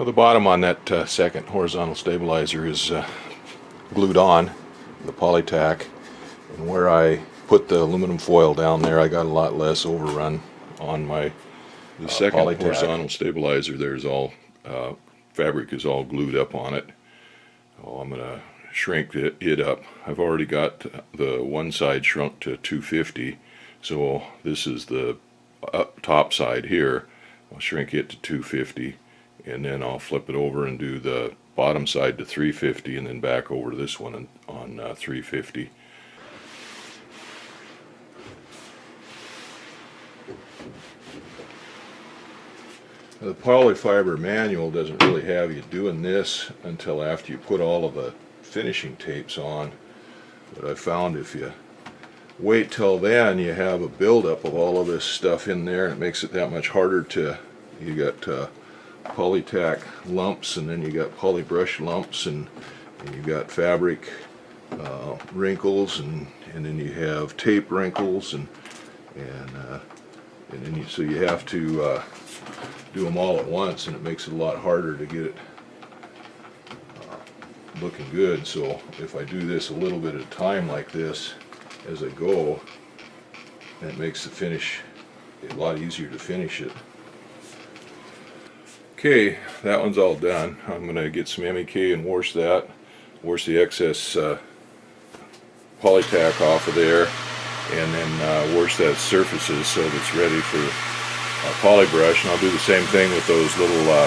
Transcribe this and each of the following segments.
Well, the bottom on that second horizontal stabilizer is glued on, the polytack, and where I put the aluminum foil down there, I got a lot less overrun on my second polytack. Horizontal stabilizer. There's all fabric is all glued up on it. Oh, I'm gonna shrink it up. I've already got the one side shrunk to 250, so this is the top side here. I'll shrink it to 250, and then I'll flip it over and do the bottom side to 350, and then back over to this one on 350. The polyfiber manual doesn't really have you doing this until after you put all of the finishing tapes on, but I found if you wait till then, you have a buildup of all of this stuff in there, and it makes it that much harder to, you got polytack lumps, and then you got polybrush lumps, and you got fabric wrinkles, and then you have tape wrinkles, and then so you have to do them all at once, and it makes it a lot harder to get it looking good. So if I do this a little bit at a time like this as I go, that makes the finish a lot easier to finish it. Okay, that one's all done. I'm going to get some MEK and wash that, wash the excess polytack off of there, and then wash that surfaces so that it's ready for polybrush. And I'll do the same thing with those little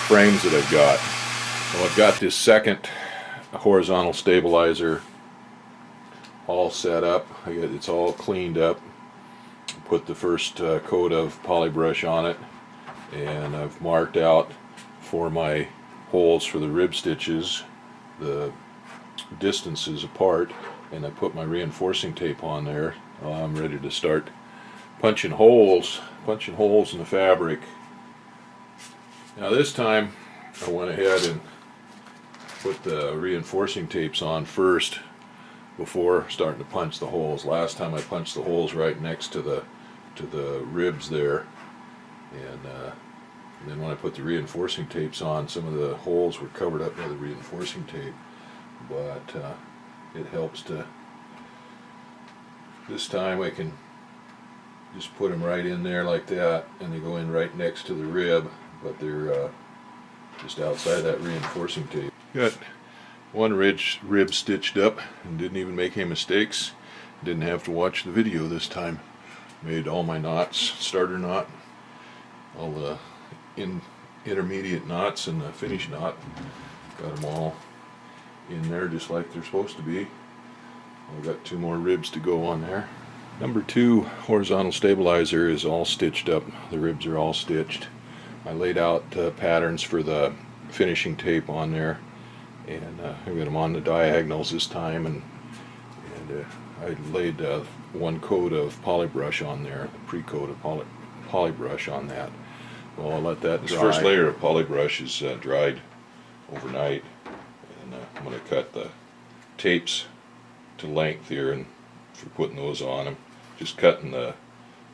frames that I've got. Well, I've got this second horizontal stabilizer all set up. It's all cleaned up. Put the first coat of polybrush on it, and I've marked out for my holes for the rib stitches the distances apart, and I put my reinforcing tape on there. I'm ready to start punching holes in the fabric. Now this time I went ahead and put the reinforcing tapes on first before starting to punch the holes. Last time I punched the holes right next to the ribs there, and then when I put the reinforcing tapes on, some of the holes were covered up by the reinforcing tape, but it helps to, this time I can just put them right in there like that, and they go in right next to the rib, but they're just outside that reinforcing tape. Got one rib stitched up and didn't even make any mistakes. Didn't have to watch the video this time. Made all my knots, starter knot, all the intermediate knots, and the finish knot. Got them all in there just like they're supposed to be. I've got 2 more ribs to go on there. Number 2 horizontal stabilizer is all stitched up. The ribs are all stitched. I laid out patterns for the finishing tape on there, and I got them on the diagonals this time, and I laid 1 coat of polybrush on there, a pre-coat of polybrush on that. Well, I'll let that dry. This first layer of polybrush is dried overnight, and I'm going to cut the tapes to length here, and for putting those on, I'm just cutting the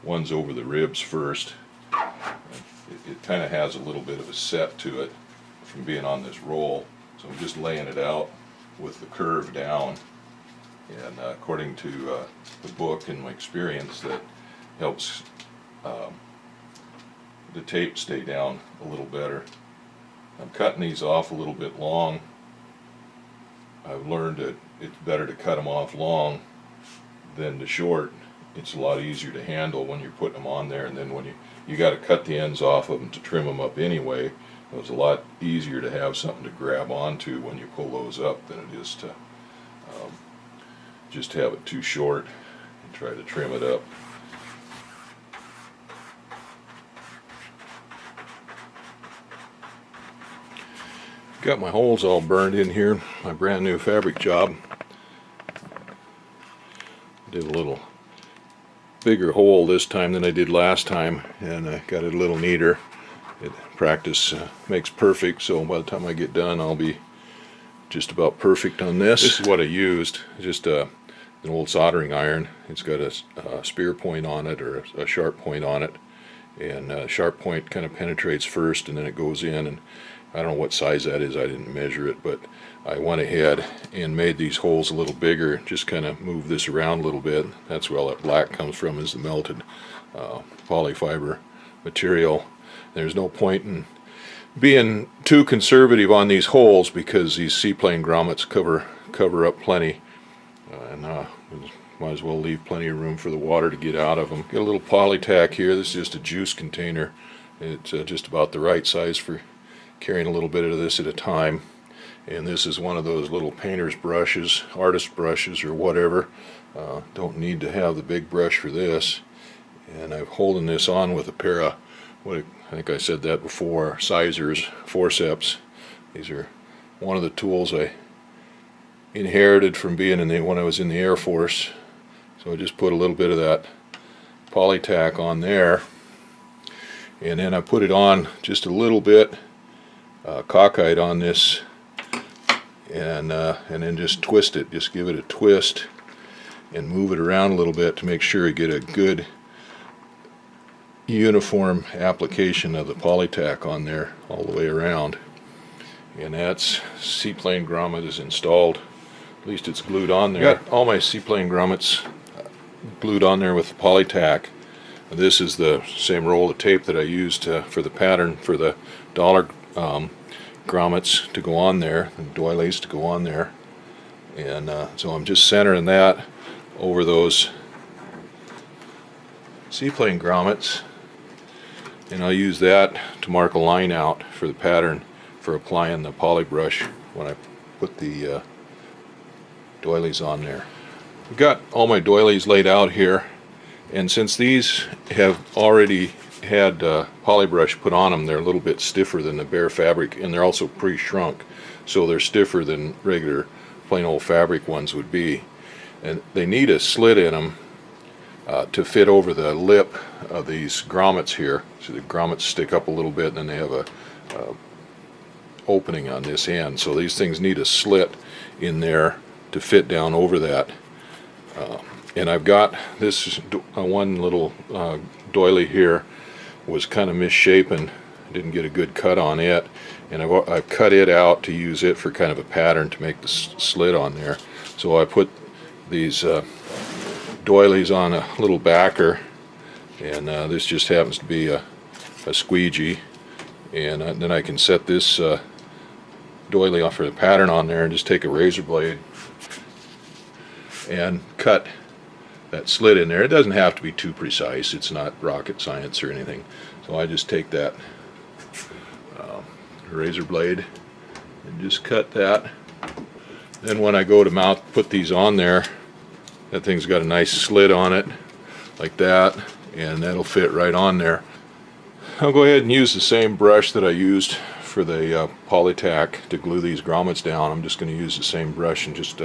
ones over the ribs first. It kind of has a little bit of a set to it from being on this roll, so I'm just laying it out with the curve down, and according to the book and my experience, that helps the tape stay down a little better. I'm cutting these off a little bit long. I've learned that it's better to cut them off long than to short. It's a lot easier to handle when you're putting them on there, and then when you got to cut the ends off of them to trim them up anyway. It's a lot easier to have something to grab onto when you pull those up than it is to just have it too short and try to trim it up. Got my holes all burned in here, my brand new fabric job. Did a little bigger hole this time than I did last time, and I got it a little neater. Practice makes perfect, so by the time I get done I'll be just about perfect on this. This is what I used, just an old soldering iron. It's got a spear point on it, or a sharp point on it, and sharp point kind of penetrates first and then it goes in, and I don't know what size that is, I didn't measure it, but I went ahead and made these holes a little bigger, just kind of moved this around a little bit. That's where all that black comes from, is the melted polyfiber material. There's no point in being too conservative on these holes because these seaplane grommets cover up plenty, and might as well leave plenty of room for the water to get out of them. Get a little polytack here. This is just a juice container. It's just about the right size for carrying a little bit of this at a time. And this is one of those little painter's brushes, artist brushes or whatever. Don't need to have the big brush for this. And I'm holding this on with a pair of, I think I said that before, sizers, forceps. These are one of the tools I inherited from being when I was in the Air Force. So I just put a little bit of that polytack on there, and then I put it on just a little bit cockeyed on this, and then just twist it. Just give it a twist and move it around a little bit to make sure you get a good uniform application of the polytack on there all the way around. And that's seaplane grommet is installed. At least it's glued on there. Got all my seaplane grommets glued on there with the polytack. This is the same roll of tape that I used for the pattern for the dollar grommets to go on there, and doilies to go on there. And so I'm just centering that over those seaplane grommets, and I'll use that to mark a line out for the pattern for applying the poly brush when I put the doilies on there. I've got all my doilies laid out here, and since these have already had poly brush put on them, they're a little bit stiffer than the bare fabric, and they're also pre-shrunk, so they're stiffer than regular plain old fabric ones would be. And they need a slit in them to fit over the lip of these grommets here. So the grommets stick up a little bit, and then they have a opening on this end. So these things need a slit in there to fit down over that. And I've got this one little doily here was kind of misshapen. Didn't get a good cut on it, and I've cut it out to use it for kind of a pattern to make the slit on there. So I put these doilies on a little backer, and this just happens to be a squeegee, and then I can set this doily off for the pattern on there and just take a razor blade and cut that slit in there. It doesn't have to be too precise, it's not rocket science or anything. So I just take that razor blade and just cut that. Then when I go to put these on there, that thing's got a nice slit on it like that, and that'll fit right on there. I'll go ahead and use the same brush that I used for the polytack to glue these grommets down. I'm just going to use the same brush and just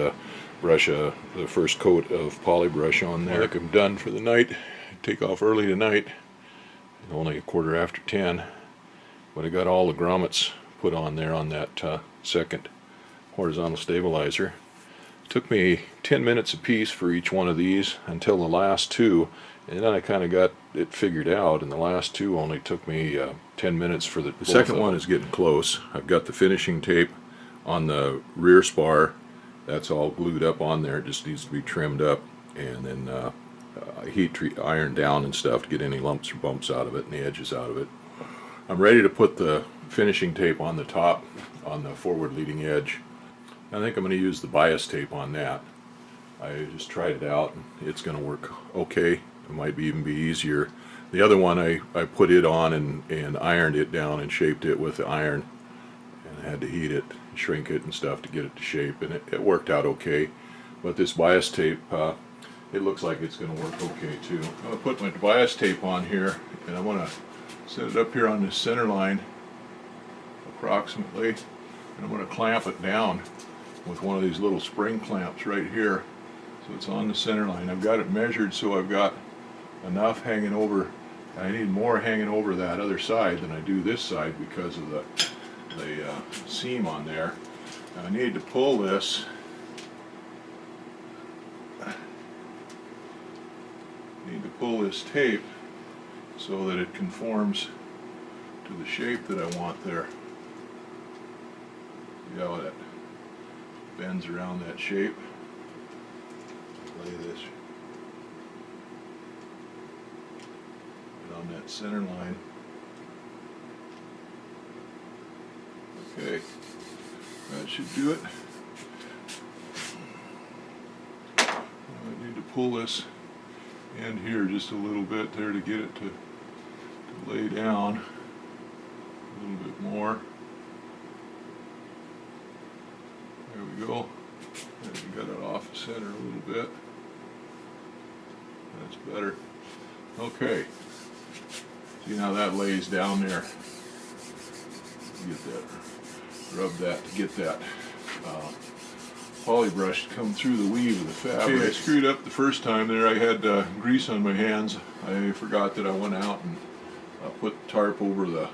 brush the first coat of poly brush on there. I think I'm done for the night. Take off early tonight, only 10:15, but I got all the grommets put on there on that second horizontal stabilizer. It took me 10 minutes a piece for each one of these until the last two, and then I kind of got it figured out, and the last two only took me 10 minutes for the second one is getting close. I've got the finishing tape on the rear spar. That's all glued up on there. It just needs to be trimmed up, and then heat iron down and stuff to get any lumps or bumps out of it and the edges out of it. I'm ready to put the finishing tape on the top, on the forward leading edge. I think I'm going to use the bias tape on that. I just tried it out, and it's going to work okay. It might even be easier. The other one I put it on and ironed it down and shaped it with the iron, and I had to heat it, shrink it and stuff to get it to shape, and it worked out okay. But this bias tape, it looks like it's going to work okay too. I'm going to put my bias tape on here, and I want to set it up here on this center line approximately, and I'm going to clamp it down with one of these little spring clamps right here, so it's on the center line. I've got it measured, so I've got enough hanging over. I need more hanging over that other side than I do this side because of the seam on there. Now I need to pull this. Need to pull this tape so that it conforms to the shape that I want there. See how that bends around that shape? Lay this on that center line. Okay, that should do it. I need to pull this end here just a little bit there to get it to lay down a little bit more. There we go. And you got it off the center a little bit. That's better. Okay. See how that lays down there. Get that, rub that to get that poly brush to come through the weave of the fabric. Okay, I screwed up the first time there. I had grease on my hands. I forgot that I went out and put the tarp over the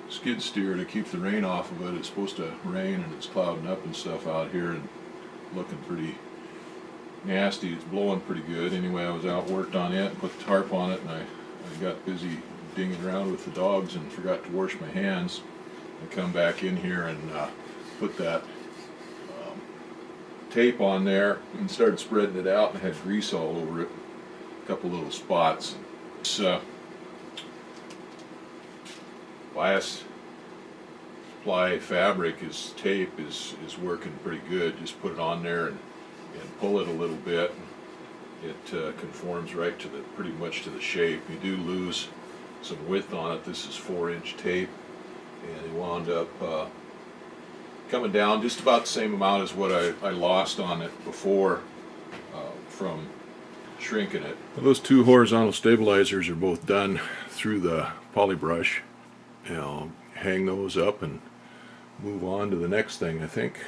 skid steer to keep the rain off of it. It's supposed to rain and it's clouding up and stuff out here and looking pretty nasty. It's blowing pretty good. Anyway, I was out, worked on it, put the tarp on it, and I got busy dinging around with the dogs and forgot to wash my hands. I come back in here and put that tape on there and started spreading it out, and had grease all over it, a couple little spots. This last ply fabric tape is working pretty good. Just put it on there and pull it a little bit. It conforms right to pretty much to the shape. You do lose some width on it. This is 4-inch tape, and it wound up coming down just about the same amount as what I lost on it before from shrinking it. Well, those two horizontal stabilizers are both done through the poly brush. I'll hang those up and move on to the next thing. I think